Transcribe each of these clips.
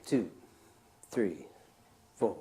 2, 3, 4.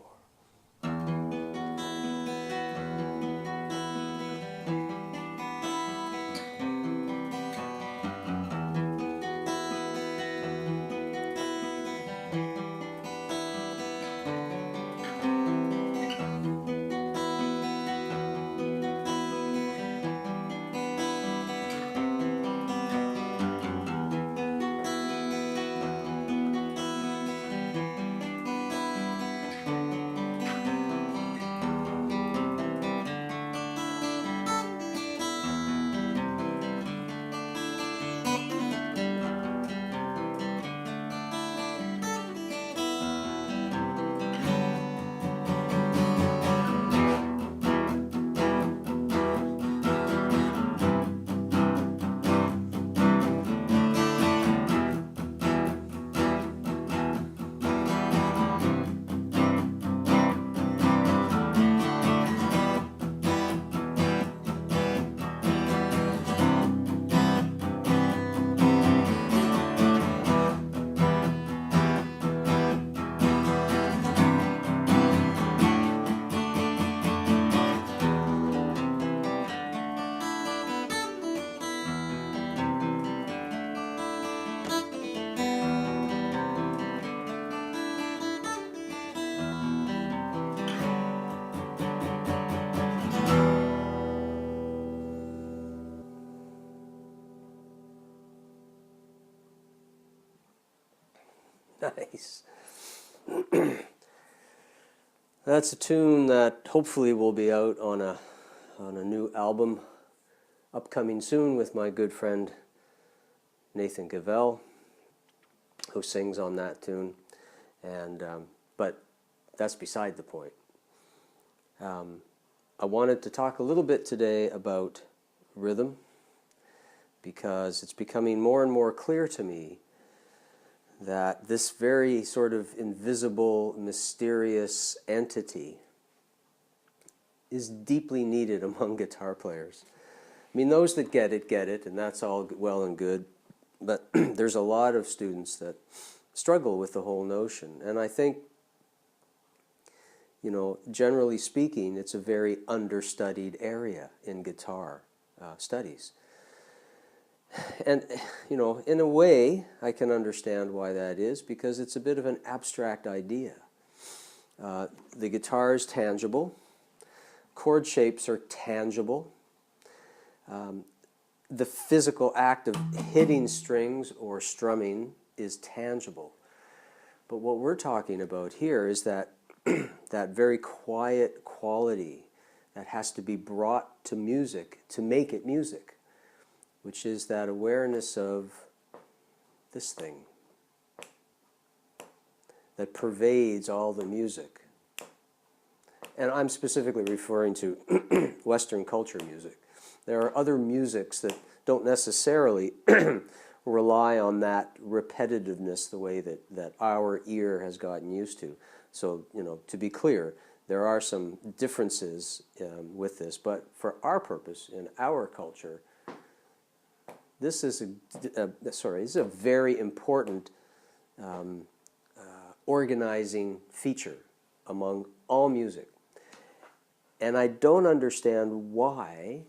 Nice. That's a tune that hopefully will be out on a new album upcoming soon with my good friend Nathan Gavell, who sings on that tune. And but that's beside the point. I wanted to talk a little bit today about rhythm because it's becoming more and more clear to me that this very sort of invisible, mysterious entity is deeply needed among guitar players. I mean, those that get it, and that's all well and good, but there's a lot of students that struggle with the whole notion. And I think, you know, generally speaking, it's a very understudied area in guitar studies. And, you know, in a way, I can understand why that is, because it's a bit of an abstract idea. The guitar is tangible. Chord shapes are tangible. The physical act of hitting strings or strumming is tangible. But what we're talking about here is that that very quiet quality that has to be brought to music to make it music, which is that awareness of this thing that pervades all the music. And I'm specifically referring to Western culture music. There are other musics that don't necessarily rely on that repetitiveness the way that our ear has gotten used to. So, you know, to be clear, there are some differences with this, but for our purpose, in our culture, this is a very important organizing feature among all music. And I don't understand why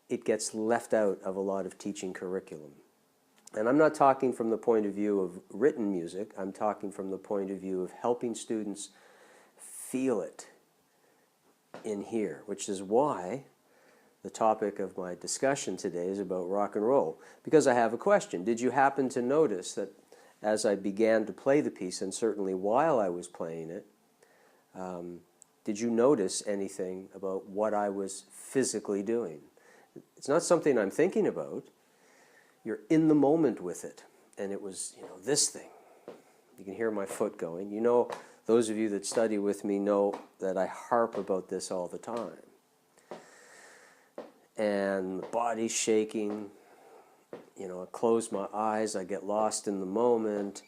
it gets left out of a lot of teaching curriculum. And I'm not talking from the point of view of written music, I'm talking from the point of view of helping students feel it in here, which is why the topic of my discussion today is about rock and roll. Because I have a question. Did you happen to notice that as I began to play the piece, and certainly while I was playing it, did you notice anything about what I was physically doing? It's not something I'm thinking about. You're in the moment with it. And it was, you know, this thing. You can hear my foot going. You know, those of you that study with me know that I harp about this all the time. And the body's shaking. You know, I close my eyes, I get lost in the moment.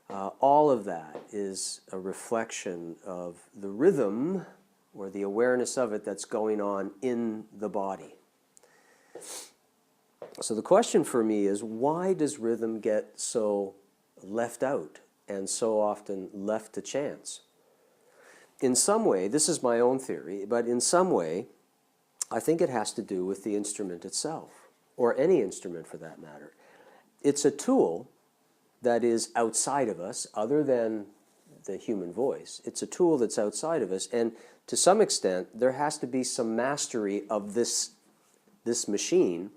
All of that is a reflection of the rhythm or the awareness of it that's going on in the body. So the question for me is, why does rhythm get so left out and so often left to chance. In some way, this is my own theory, but in some way, I think it has to do with the instrument itself, or any instrument for that matter. It's a tool that is outside of us, other than the human voice. It's a tool that's outside of us, and to some extent, there has to be some mastery of this machine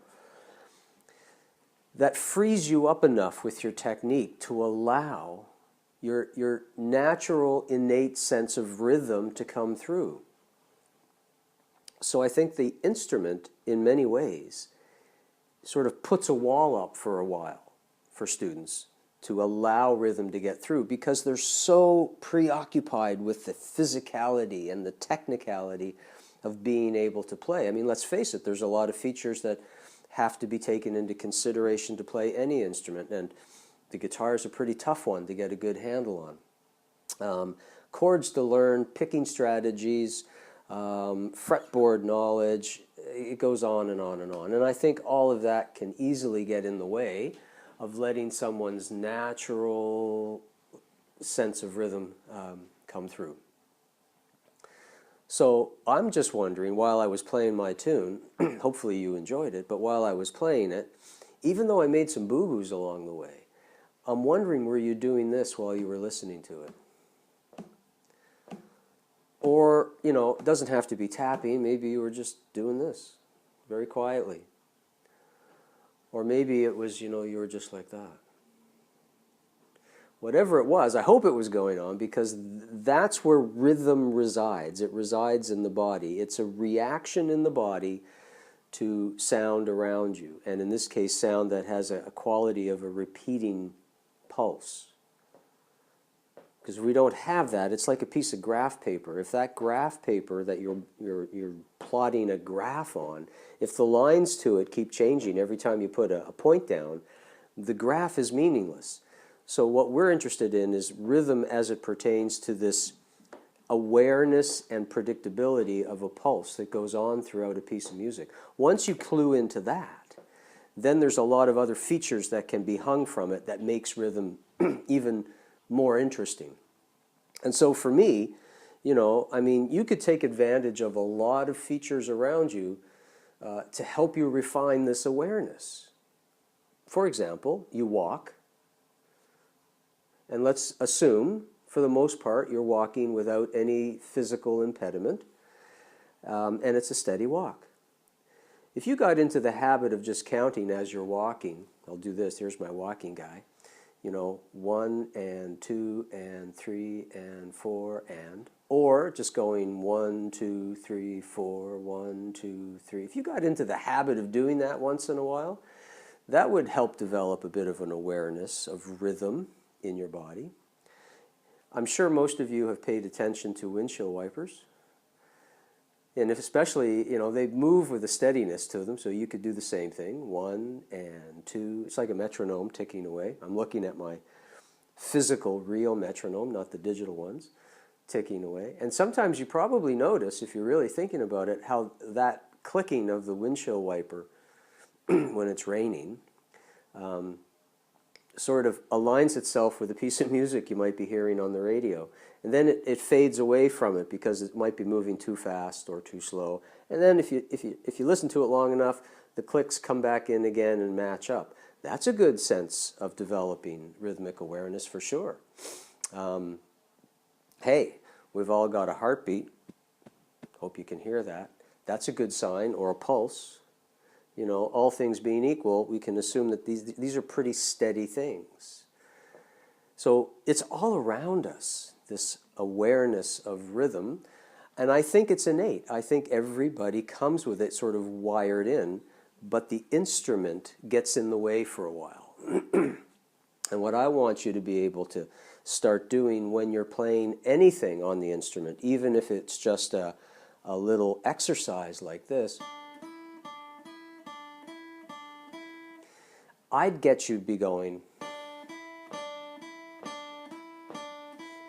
that frees you up enough with your technique to allow your natural, innate sense of rhythm to come through. So I think the instrument, in many ways, sort of puts a wall up for a while for students to allow rhythm to get through, because they're so preoccupied with the physicality and the technicality of being able to play. I mean, let's face it, there's a lot of features that have to be taken into consideration to play any instrument, and the guitar is a pretty tough one to get a good handle on. Chords to learn, picking strategies, fretboard knowledge, it goes on and on and on. And I think all of that can easily get in the way of letting someone's natural sense of rhythm come through. So I'm just wondering, while I was playing my tune, hopefully you enjoyed it, but while I was playing it, even though I made some boo-boos along the way, I'm wondering, were you doing this while you were listening to it? Or, you know, it doesn't have to be tapping. Maybe you were just doing this very quietly. Or maybe it was, you know, you were just like that. Whatever it was, I hope it was going on, because that's where rhythm resides. It resides in the body. It's a reaction in the body to sound around you. And in this case, sound that has a quality of a repeating pulse. Because if we don't have that, it's like a piece of graph paper. If that graph paper that you're plotting a graph on, if the lines to it keep changing every time you put a point down, the graph is meaningless. So what we're interested in is rhythm as it pertains to this awareness and predictability of a pulse that goes on throughout a piece of music. Once you clue into that, then there's a lot of other features that can be hung from it that makes rhythm even more interesting. And so for me, you know, I mean, you could take advantage of a lot of features around you to help you refine this awareness. For example, you walk, and let's assume, for the most part, you're walking without any physical impediment, and it's a steady walk. If you got into the habit of just counting as you're walking, I'll do this, here's my walking guy, you know, 1 and 2 and 3 and 4 and, or just going 1, 2, 3, 4, 1, 2, 3. If you got into the habit of doing that once in a while, that would help develop a bit of an awareness of rhythm in your body. I'm sure most of you have paid attention to windshield wipers. And if especially, you know, they move with a steadiness to them, so you could do the same thing. 1 and 2. It's like a metronome ticking away. I'm looking at my physical, real metronome, not the digital ones, ticking away. And sometimes you probably notice, if you're really thinking about it, how that clicking of the windshield wiper when it's raining sort of aligns itself with a piece of music you might be hearing on the radio. And then it fades away from it because it might be moving too fast or too slow. And then if you listen to it long enough, the clicks come back in again and match up. That's a good sense of developing rhythmic awareness for sure. Hey, we've all got a heartbeat. Hope you can hear that. That's a good sign, or a pulse. You know, all things being equal, we can assume that these are pretty steady things. So it's all around us, this awareness of rhythm, and I think it's innate. I think everybody comes with it sort of wired in, but the instrument gets in the way for a while. And what I want you to be able to start doing when you're playing anything on the instrument, even if it's just a little exercise like this, I'd get you to be going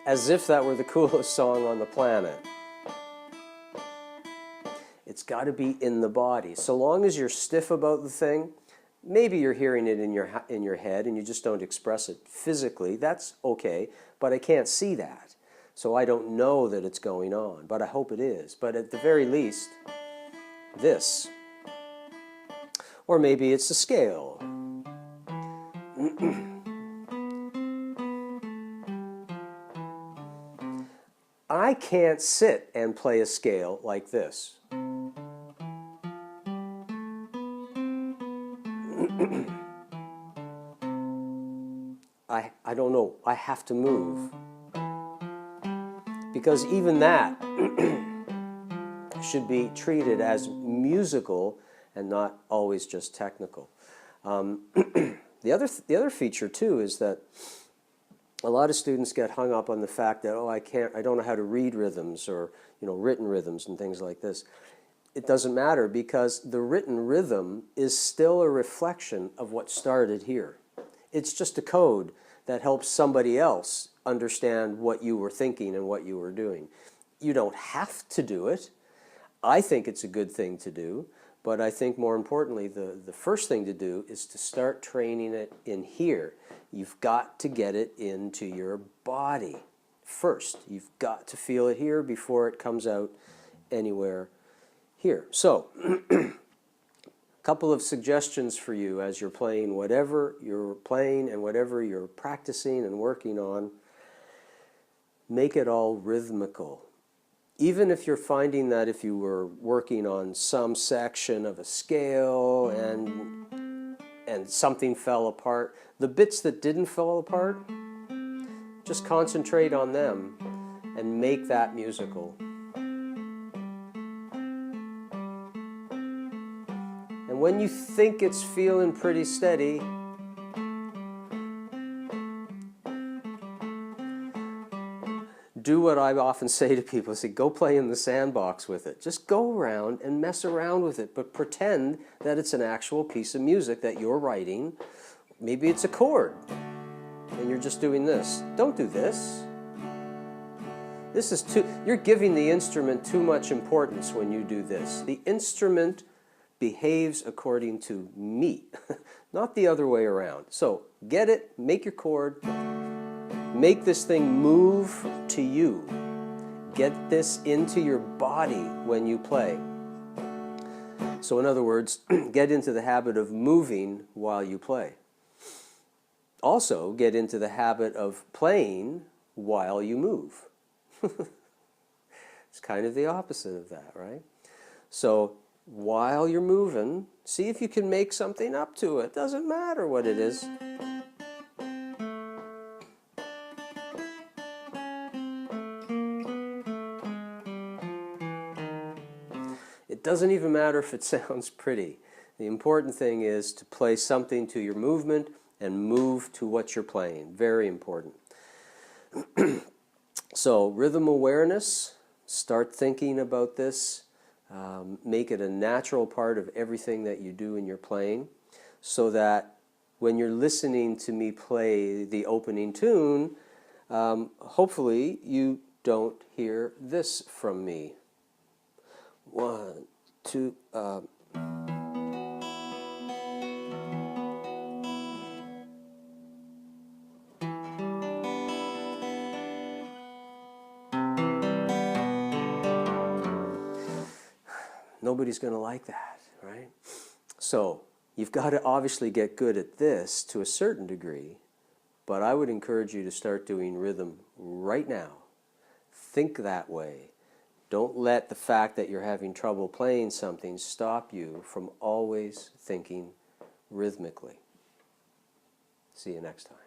as if that were the coolest song on the planet. It's got to be in the body. So long as you're stiff about the thing, Maybe you're hearing it in your head and you just don't express it physically. That's okay, but I can't see that. So I don't know that it's going on, but I hope it is. But at the very least, this. Or maybe it's a scale. I can't sit and play a scale like this. I don't know. I have to move. Because even that should be treated as musical and not always just technical. The other feature too is that a lot of students get hung up on the fact that, oh, I don't know how to read rhythms, or written rhythms and things like this. It doesn't matter, because the written rhythm is still a reflection of what started here. It's just a code that helps somebody else understand what you were thinking and what you were doing. You don't have to do it. I think it's a good thing to do, but I think more importantly, the first thing to do is to start training it in here. You've got to get it into your body first. You've got to feel it here before it comes out anywhere here. So, a couple of suggestions for you as you're playing whatever you're playing and whatever you're practicing and working on. Make it all rhythmical. Even if you're finding that if you were working on some section of a scale and something fell apart, the bits that didn't fall apart, just concentrate on them and make that musical. And when you think it's feeling pretty steady, do what I often say to people. I say, go play in the sandbox with it. Just go around and mess around with it, but pretend that it's an actual piece of music that you're writing. Maybe it's a chord, and you're just doing this. Don't do this. This is you're giving the instrument too much importance when you do this. The instrument behaves according to me, not the other way around. So get it, make your chord, make this thing move to you. Get this into your body when you play. So in other words, get into the habit of moving while you play. Also, get into the habit of playing while you move. It's kind of the opposite of that, right? So while you're moving, see if you can make something up to it. Doesn't matter what it is. It doesn't even matter if it sounds pretty. The important thing is to play something to your movement and move to what you're playing. Very important. So rhythm awareness, start thinking about this. Make it a natural part of everything that you do in your playing, so that when you're listening to me play the opening tune, hopefully you don't hear this from me. 1, 2, nobody's going to like that, right? So you've got to obviously get good at this to a certain degree, but I would encourage you to start doing rhythm right now. Think that way. Don't let the fact that you're having trouble playing something stop you from always thinking rhythmically. See you next time.